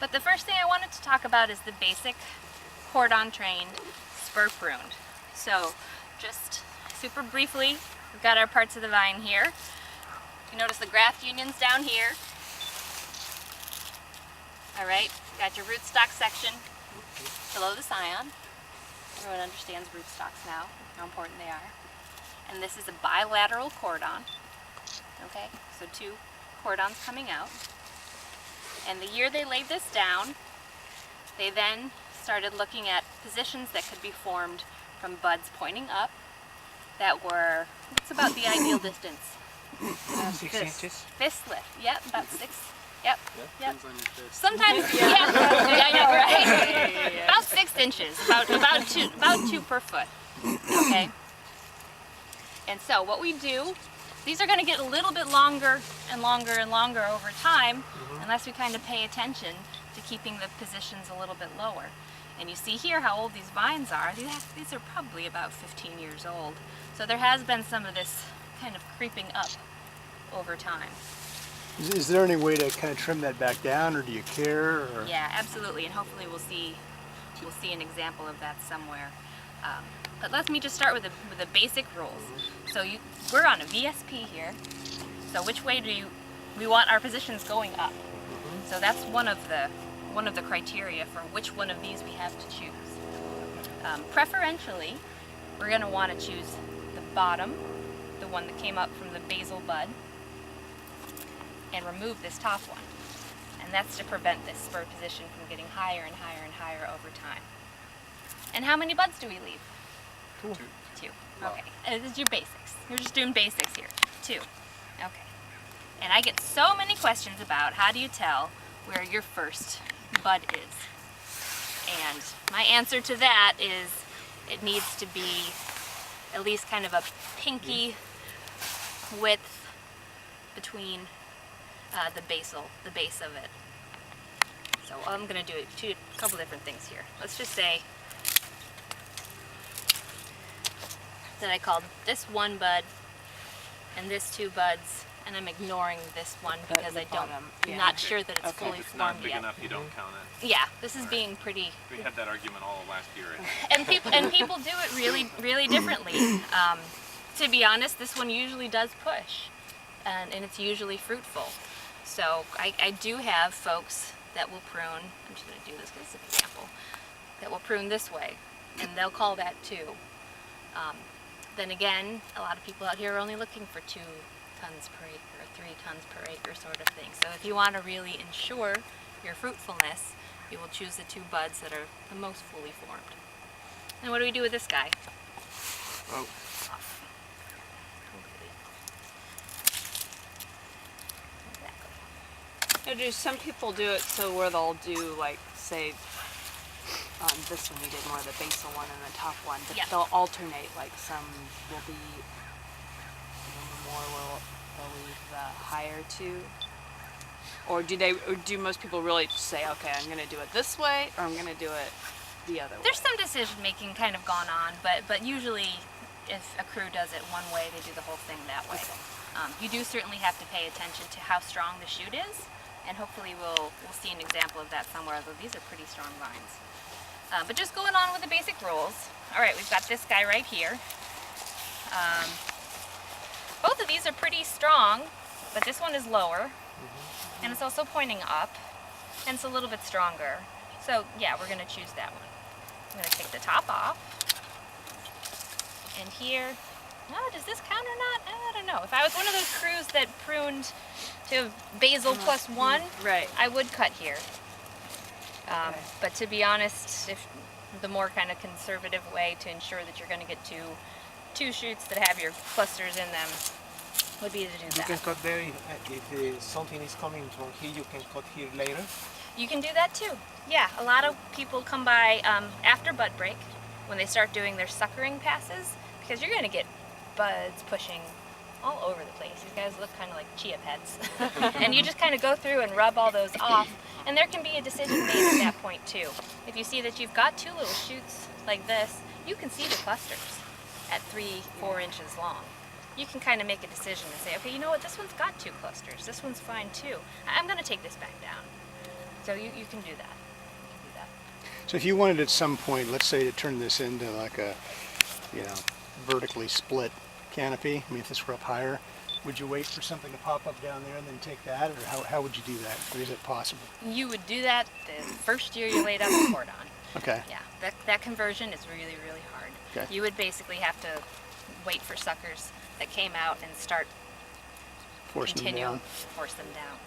But the first thing I wanted to talk about is the basic cordon trained spur pruned. So just super briefly, we've got our parts of the vine here. You notice the graft unions down here. All right, got your rootstock section below the scion. Everyone understands rootstocks now, how important they are. And this is a bilateral cordon. Okay, so two cordons coming out. And the year they laid this down, they then started looking at positions that could be formed from buds pointing up that were, what's about the ideal distance? 6 inches. Fist lift, yep, about 6. Yep, Yeah, yep. depends on your fist. Sometimes, yeah, I know, right? About 6 inches, about two per foot. Okay. And so what we do, these are going to get a little bit longer and longer and longer over time, unless we kind of pay attention to keeping the positions a little bit lower. And you see here how old these vines are. These are probably about 15 years old. So there has been some of this kind of creeping up over time. Is there any way to kind of trim that back down, or do you care? Or? Yeah, absolutely, and hopefully we'll see an example of that somewhere. But let me just start with the basic rules. So we're on a VSP here. So which way we want our positions going up? So that's one of the criteria for which one of these we have to choose. Preferentially, we're going to want to choose the bottom, the one that came up from the basal bud, and remove this top one. And that's to prevent this spur position from getting higher and higher and higher over time. And how many buds do we leave? Two. Okay. This is your basics. You're just doing basics here. 2. Okay. And I get so many questions about how do you tell where your first bud is. And my answer to that is it needs to be at least kind of a pinky width between the base of it. So I'm going to do a couple different things here. Let's just say that I called this one bud and this 2 buds, and I'm ignoring this one because I'm not sure that it's fully If it's not formed big yet. enough, you don't count it. Yeah, this is being pretty. We had that argument all of last year. And people do it really differently. To be honest, this one usually does push, and it's usually fruitful. So I do have folks that will prune. I'm just going to do this because it's an example. That will prune this way, and they'll call that 2. Then again, a lot of people out here are only looking for 2 tons per acre, or 3 tons per acre sort of thing. So if you want to really ensure your fruitfulness, you will choose the 2 buds that are the most fully formed. And what do we do with this guy? Oh. Off. Now, do some people do it so where they'll do, like, say, this one you did more of the basal one and the top one, but Yeah. they'll alternate, like some will be more, they'll leave the higher 2? Or do most people really say, okay, I'm going to do it this way, or I'm going to do it the other way? There's some decision making kind of gone on, but usually if a crew does it one way, they do the whole thing that way. You do certainly have to pay attention to how strong the shoot is, and hopefully we'll see an example of that somewhere, although these are pretty strong vines. But just going on with the basic rules. All right, we've got this guy right here. Both of these are pretty strong, but this one is lower, and it's also pointing up, and it's a little bit stronger. So yeah, we're going to choose that one. I'm going to take the top off, and here, oh, does this count or not? I don't know. If I was one of those crews that pruned to basal plus 1, Right. I would cut here. But to be honest, if the more kind of conservative way to ensure that you're going to get two shoots that have your clusters in them would be to do You can that. cut there if something is coming from here. You can cut here later. You can do that too. Yeah, a lot of people come by after bud break when they start doing their suckering passes, because you're going to get buds pushing all over the place. These guys look kind of like chia pets. And you just kind of go through and rub all those off, and there can be a decision made at that point too. If you see that you've got 2 little shoots like this, you can see the clusters at 3-4 inches long. You can kind of make a decision and say, okay, you know what, this one's got 2 clusters. This one's fine too. I'm going to take this back down. So you can do that. You can do that. So if you wanted at some point, let's say, to turn this into like a, you know, vertically split canopy, I mean, if this were up higher, would you wait for something to pop up down there and then take that, or how would you do that? Or is it possible? You would do that the first year you laid out the cordon. Okay. Yeah, that conversion is really, really hard. Okay. You would basically have to wait for suckers that came out and start Force them down. force them down.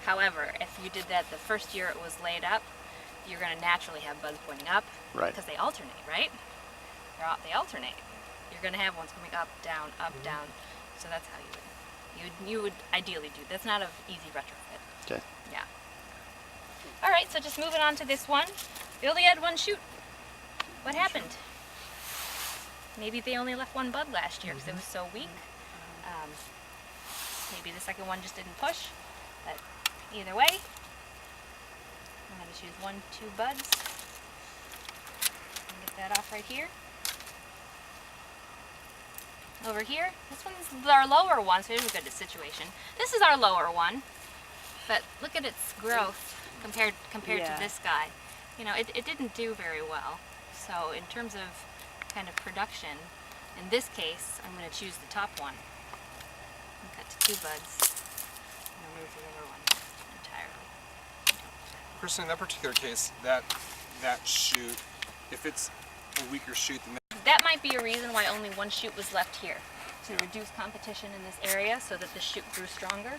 However, if you did that the first year it was laid up, you're going to naturally have buds pointing up. Right. Because they alternate, right? They alternate. You're going to have ones coming up, down, down. So that's how you would ideally do. That's not an easy retrofit. Okay. Yeah. All right, so just moving on to this one. They only had one shoot. What happened? Maybe they only left one bud last year because it was so weak. Maybe the second one just didn't push. But either way, I'm going to choose 1, 2 buds. Get that off right here. Over here, this one's our lower one, so here's a good situation. This is our lower one, but look at its growth compared Yeah. to this guy. You know, it didn't do very well. So in terms of kind of production, in this case, I'm going to choose the top one. And cut to 2 buds and remove the lower one entirely. Personally, in that particular case, that shoot, if it's a weaker shoot than That might be a reason why only one shoot was left here, to reduce competition in this area so that the shoot grew stronger.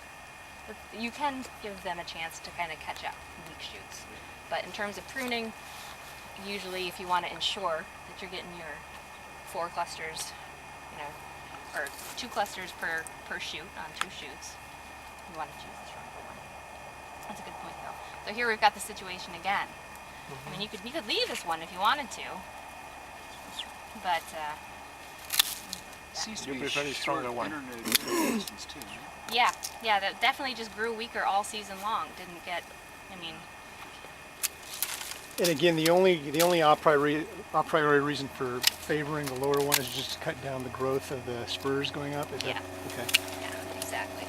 But you can give them a chance to kind of catch up, weak shoots. But in terms of pruning, usually if you want to ensure that you're getting your 4 clusters, you know, or 2 clusters per shoot on 2 shoots, you want to choose the stronger one. That's a good point though. So here we've got the situation again. I mean, you could leave this one if you wanted to, but seems to You'll be be very stronger one. distance too. yeah, that definitely just grew weaker all season long. Didn't get, I mean, And again, the only a priori reason for favoring the lower one is just to cut down the growth of the spurs going up. Is Yeah. that okay? yeah, exactly.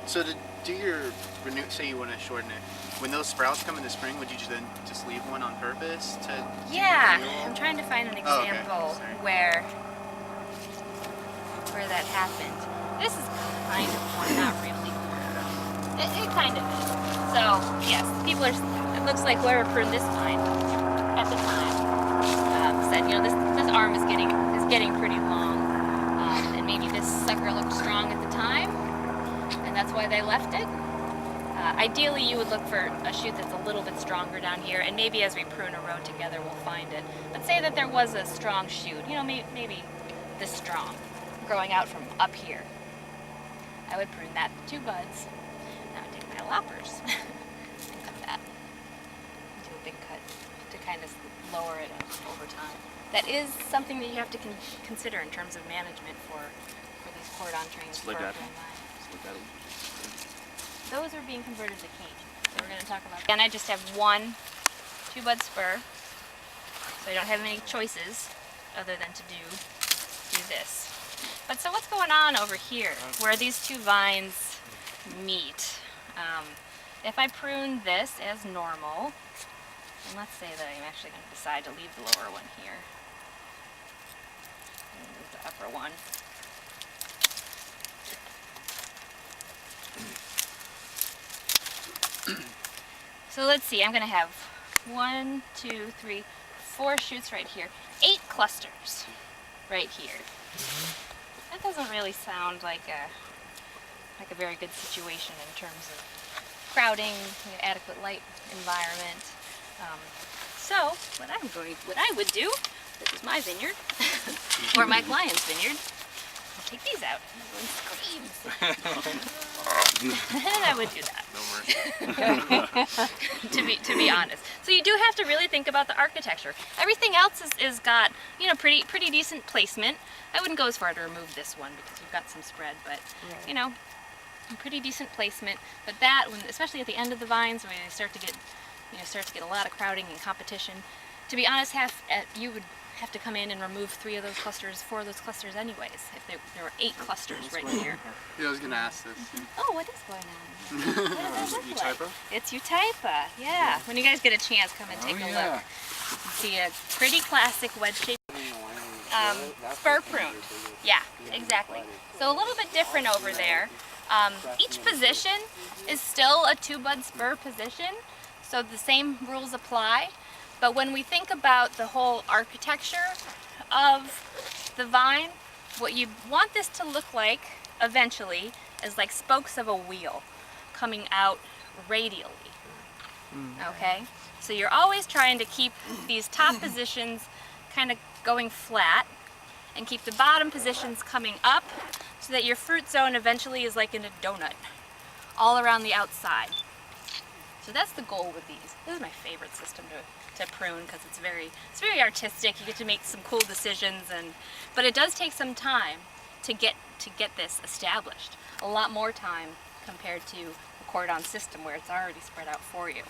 So to do your renew, say you want to shorten it, when those sprouts come in the spring, would you then just leave one on purpose to? do Yeah, renewal? I'm trying to find an Oh, okay. example Sorry. where that happened. This is kind of one, not really. It kind of is. So yes, people are. It looks like whoever pruned this vine at the time said, you know, this arm is getting pretty long, and maybe this sucker looked strong at the time, and that's why they left it. Ideally, you would look for a shoot that's a little bit stronger down here, and maybe as we prune a row together, we'll find it. But say that there was a strong shoot, you know, maybe this strong, growing out from up here. I would prune that 2 buds. Now I take my loppers and cut that. Do a big cut to kind of lower it over time. That is something that you have to consider in terms of management for these cordon trains. Split that. Those are being converted to cane. So we're going to talk about. And I just have 1 2-bud spur, so I don't have many choices other than to do this. But so what's going on over here, where these 2 vines meet? If I prune this as normal, and let's say that I'm actually going to decide to leave the lower one here, and move the upper one. So let's see, I'm going to have 1, 2, 3, 4 shoots right here. 8 clusters right here. That doesn't really sound like a very good situation in terms of crowding, you know, adequate light environment. So what I would do, this is my vineyard, or my client's vineyard, I'll take these out. And I would do that. No mercy. to be honest. So you do have to really think about the architecture. Everything else is got, you know, pretty decent placement. I wouldn't go as far to remove this one because you've got some spread, but you know, pretty decent placement. But that, especially at the end of the vines, when they start to get a lot of crowding and competition. To be honest, you would have to come in and remove 3 of those clusters, 4 of those clusters anyways, if there were 8 clusters right here. Yeah, I was gonna ask this. Oh, what is going on? What does that look like? Eutypa? It's Eutypa, yeah. When you guys get a chance, come and take a look. You see a pretty classic wedge-shaped spur prune. Yeah, exactly. So a little bit different over there. Each position is still a 2-bud spur position, so the same rules apply. But when we think about the whole architecture of the vine, what you want this to look like eventually is like spokes of a wheel coming out radially. Okay? So you're always trying to keep these top positions kind of going flat and keep the bottom positions coming up so that your fruit zone eventually is like in a donut all around the outside. So that's the goal with these. This is my favorite system to prune because it's very artistic. You get to make some cool decisions, but it does take some time to get this established. A lot more time compared to a cordon system where it's already spread out for you.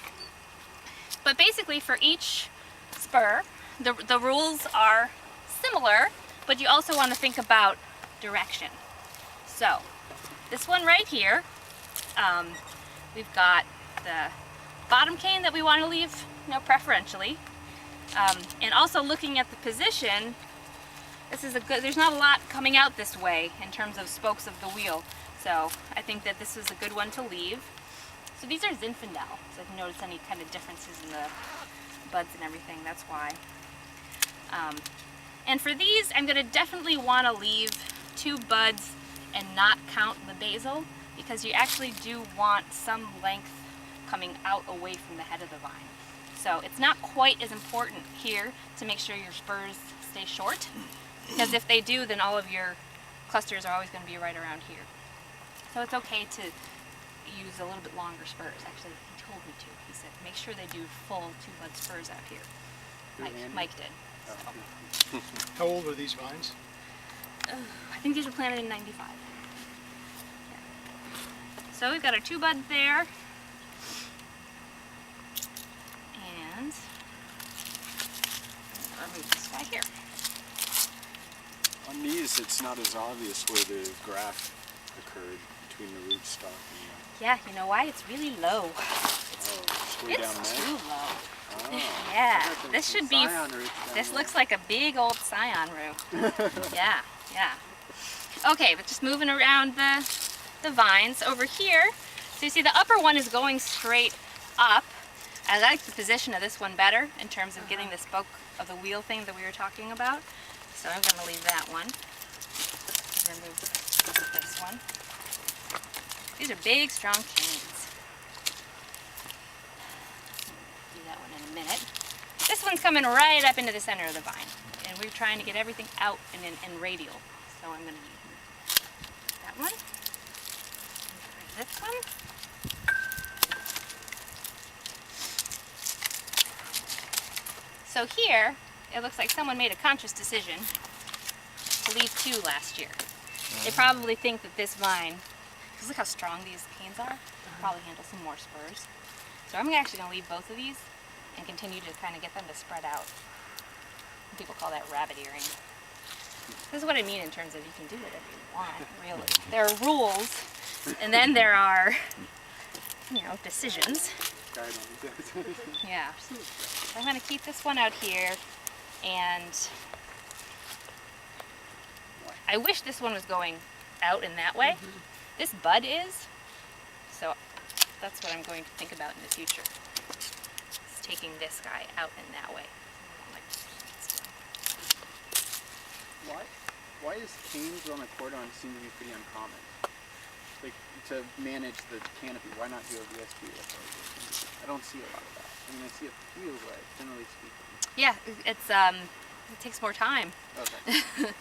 But basically for each spur, the rules are similar, but you also want to think about direction. So this one right here, we've got the bottom cane that we want to leave, preferentially, and also looking at the position. This is there's not a lot coming out this way in terms of spokes of the wheel, so I think that this is a good one to leave. So these are Zinfandel, so if you notice any kind of differences in the buds and everything, that's why. And for these, I'm going to definitely want to leave 2 buds and not count the basal, because you actually do want some length coming out away from the head of the vine. So it's not quite as important here to make sure your spurs stay short, because if they do, then all of your clusters are always going to be right around here. So it's okay to use a little bit longer spurs. Actually, he told me to. He said, make sure they do full 2-bud spurs out here. Mike did. So. How old are these vines? I think these were planted in '95. Yeah. So we've got our 2 buds there. And I'll remove this guy here. On these, it's not as obvious where the graft occurred between the rootstock and Yeah, you know why? It's really low. it's way down It's there. too low. Oh. Yeah, this should be, Scion roots down this there. looks like a big old scion root. Yeah. Okay, but just moving around the vines over here. So you see the upper one is going straight up. I like the position of this one better in terms of getting the spoke of the wheel thing that we were talking about. So I'm going to leave that one. Remove this one. These are big, strong canes. Do that one in a minute. This one's coming right up into the center of the vine, and we're trying to get everything out and radial. So I'm going to use that one. And this one. So here, it looks like someone made a conscious decision to leave 2 last year. They probably think that this vine, because look how strong these canes are, they'll probably handle some more spurs. So I'm actually going to leave both of these and continue to kind of get them to spread out. People call that rabbit earring. This is what I mean in terms of you can do whatever you want, really. There are rules, and then there are, decisions. Yeah. So I'm going to keep this one out here, and I wish this one was going out in that way. This bud is, so that's what I'm going to think about in the future. Is taking this guy out in that way. Why is canes on a cordon seem to be pretty uncommon? Like, to manage the canopy, why not do a VSP? I don't see a lot of that. I mean, I see a few, but generally speaking. Yeah, it takes more time. Okay.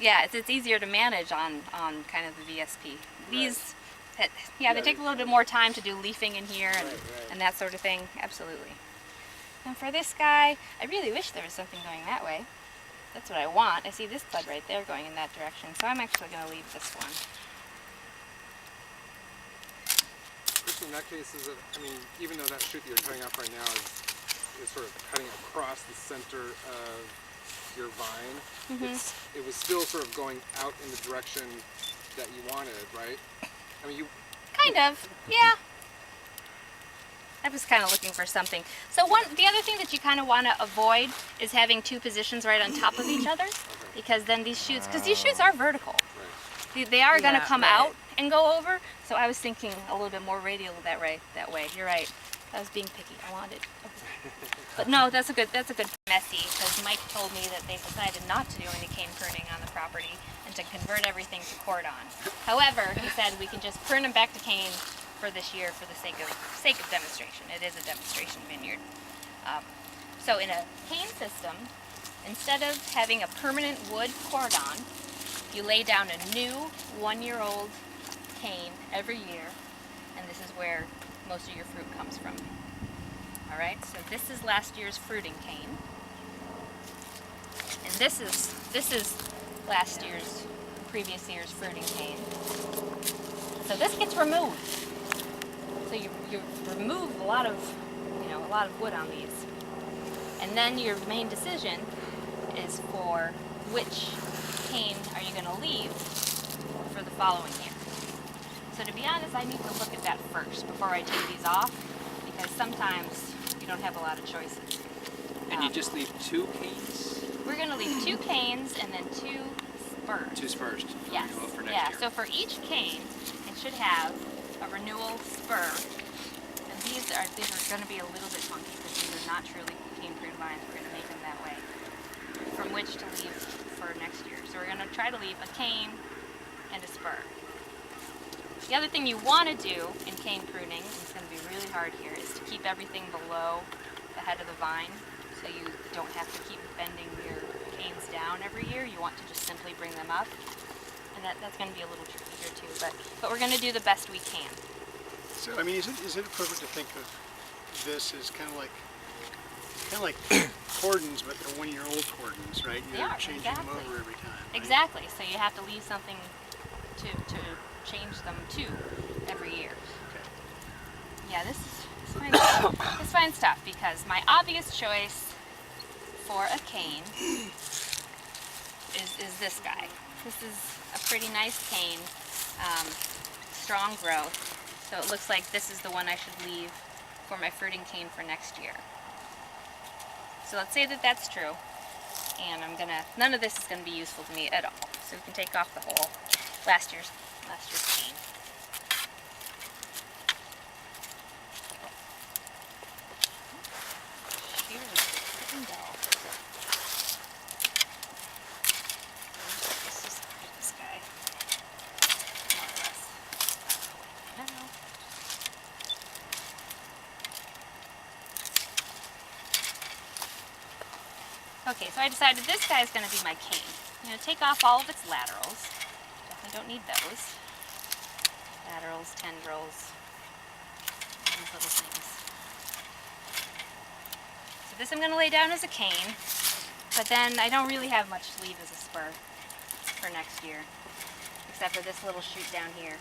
Yeah, it's easier to manage on kind of the VSP. These, they take a little bit more time to do leafing in here and that sort of thing. Absolutely. And for this guy, I really wish there was something going that way. That's what I want. I see this bud right there going in that direction, so I'm actually going to leave this one. Chris, in that case, even though that shoot that you're cutting off right now is sort of cutting across the center of your vine, it was still sort of going out in the direction that you wanted, right? I mean, you Kind of, yeah. I was kind of looking for something. So the other thing that you kind of want to avoid is having two positions right on top of each other, because then these shoots are vertical. They are going to come out and go over. So I was thinking a little bit more radial that way. You're right. I was being picky. I wanted. But no, that's a good messy, because Mike told me that they decided not to do any cane pruning on the property and to convert everything to cordon. However, he said we can just prune them back to cane for this year for the sake of demonstration. It is a demonstration vineyard. So in a cane system, instead of having a permanent wood cordon, you lay down a new 1-year-old cane every year, and this is where most of your fruit comes from. All right, so this is last year's fruiting cane, and this is previous year's fruiting cane. So this gets removed. So you remove a lot of wood on these, and then your main decision is for which cane are you going to leave for the following year. So to be honest, I need to look at that first before I take these off, because sometimes you don't have a lot of choices. And you just leave 2 canes? We're going to leave 2 canes and then 2 spurs. 2 spurs Yes. for next year. So for each cane, it should have a renewal spur. And these are going to be a little bit funky because these are not truly cane pruned vines. We're going to make them that way. From which to leave for next year. So we're going to try to leave a cane and a spur. The other thing you want to do in cane pruning, and it's going to be really hard here, is to keep everything below the head of the vine, so you don't have to keep bending your canes down every year. You want to just simply bring them up, and that's going to be a little tricky here too. But we're going to do the best we can. So I mean, is it appropriate to think of this as kind of like cordons, but they're 1-year-old cordons, right? You're changing them over every time. Right? Exactly. So you have to leave something to change them to every year. Okay. Yeah, this is fine stuff, because my obvious choice for a cane is this guy. This is a pretty nice cane, strong growth. So it looks like this is the one I should leave for my fruiting cane for next year. So let's say that that's true, and none of this is gonna be useful to me at all. So we can take off the whole last year's cane. Shears is freaking dull. This is this guy, more or less. I don't know. Okay, so I decided this guy is going to be my cane. I'm going to take off all of its laterals. Definitely don't need those. Laterals, tendrils, these little things. So this I'm going to lay down as a cane, but then I don't really have much to leave as a spur for next year, except for this little shoot down here.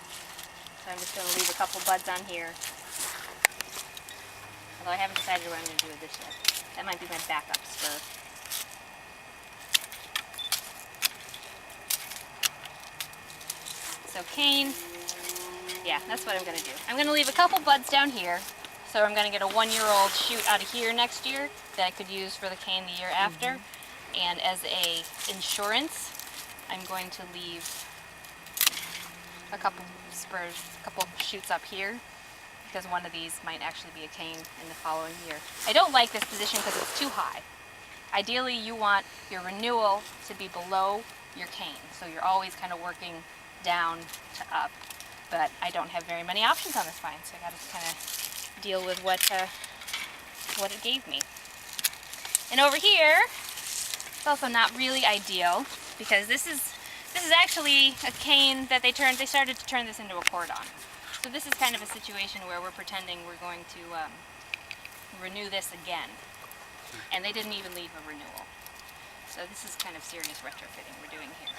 So I'm just going to leave a couple buds on here. Although I haven't decided what I'm going to do with this yet. That might be my backup spur. So cane, yeah, that's what I'm going to do. I'm going to leave a couple buds down here. So I'm going to get a 1-year-old shoot out of here next year that I could use for the cane the year after. And as a insurance, I'm going to leave a couple spurs, a couple shoots up here, because one of these might actually be a cane in the following year. I don't like this position because it's too high. Ideally, you want your renewal to be below your cane, so you're always kind of working down to up. But I don't have very many options on this vine, so I got to kind of deal with what it gave me. And over here, it's also not really ideal, because this is actually a cane that they started to turn this into a cordon. So this is kind of a situation where we're pretending we're going to renew this again. And they didn't even leave a renewal. So this is kind of serious retrofitting we're doing here.